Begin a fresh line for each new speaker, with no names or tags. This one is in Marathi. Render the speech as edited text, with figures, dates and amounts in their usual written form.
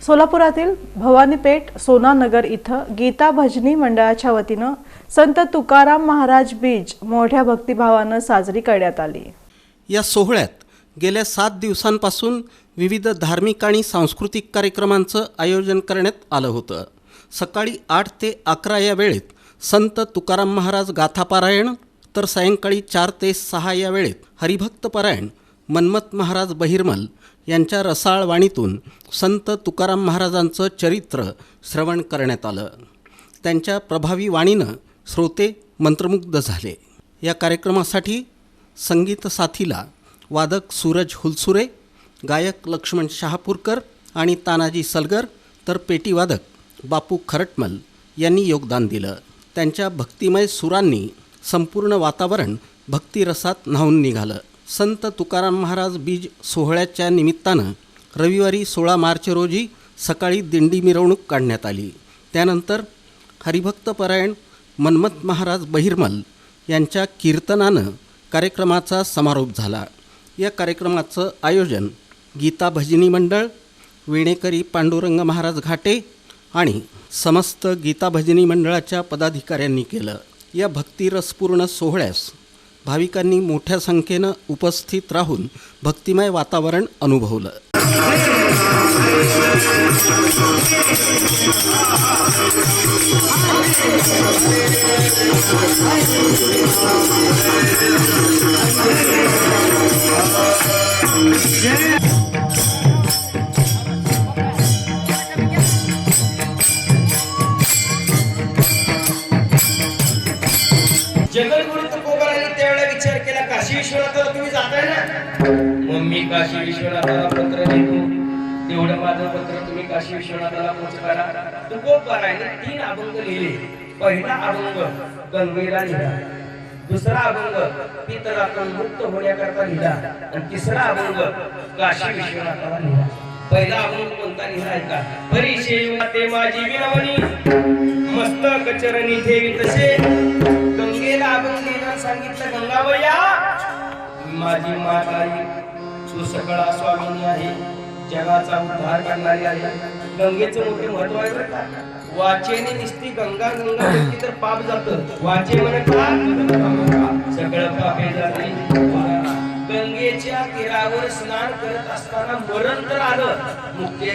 सोलापुरातील भवानीपेठ सोनानगर इथं गीता भजनी मंडळाच्या वतीनं संत तुकाराम महाराज बीज मोठ्या भक्तिभावानं साजरी करण्यात आली।
या सोहळ्यात गेल्या 7 दिवसांपासून विविध धार्मिक आणि सांस्कृतिक कार्यक्रमांचं आयोजन करण्यात आलं होतं। सकाळी 8 ते 11 या वेळेत संत तुकाराम महाराज गाथा पारायण, तर सायंकाळी 4 ते 6 या वेळेत हरिभक्त पारायण मन्मथ महाराज बहिर्मल यांच्या रसाळ वाणीतून संत तुकाराम महाराजांचं चरित्र श्रवण करण्यात आलं। त्यांच्या प्रभावी वाणीनं श्रोते मंत्रमुग्ध झाले। या कार्यक्रमासाठी संगीत साथीला वादक सूरज हुलसुरे, गायक लक्ष्मण शहापूरकर आणि तानाजी सलगर, तर पेटीवादक बापू खरटमल यांनी योगदान दिलं। त्यांच्या भक्तिमय सुरांनी संपूर्ण वातावरण भक्तिरसात न्हाऊन निघालं। संत तुकाराम महाराज बीज सोहळ्याच्या निमित्तानं रविवारी 16 मार्च रोजी सकाळी दिंडी मिरवणूक काढण्यात आली। त्यानंतर हरिभक्त पारायण मन्मथ महाराज बहिर्मल यांच्या कीर्तनानं कार्यक्रमाचा समारोप झाला। या कार्यक्रमाचं आयोजन गीता भजनी मंडळ, वेणेकरी पांडुरंग महाराज घाटे आणि समस्त गीता भजनी मंडळाच्या पदाधिकाऱ्यांनी केलं। या भक्तिरसपूर्ण सोहळ्यास भाविकांनी मोठ्या संख्येनं उपस्थित राहून भक्तिमय वातावरण अनुभवलं।
जगद्गुरु तुकोबारांनी त्यावेळेला विचार केला, काशी विश्वनाथाला तुम्ही जाताय ना, मग मी काशी विश्वनाथाला पत्र लिहितो, तेवढं माझं पत्र तुम्ही काशी विश्वनाथाला पोच करा। तुकोबारांनी 3 अभंग लिहिले। पहिला अभंग गंगेला लिहिला, दुसरा अभंग पितरातून मुक्त होण्याकरता लिहिला आणि तिसरा अभंग काशी विश्वनाथाला लिहिला। पहिला अभंग कोणता लिहिलाय का? परिसेवा ते माझी विनवणी, मस्तक चरणी ठेवी तसे। गंगेला अभंग लिहिला, सांगितलं गंगावया माझी माताई, तू सगळा स्वामिनी आहे, जगाचा उद्धार करणारी आहे। गंगेचं मोठे महत्व आहे बरं का। वाचेने निस्ती गंगा गंगा म्हणती तर पाप जातं, वाचे म्हणतात सगळं पापे जाते। गंगेच्या तीरावर स्नान करत असताना मरण तर आलं, मुक्ती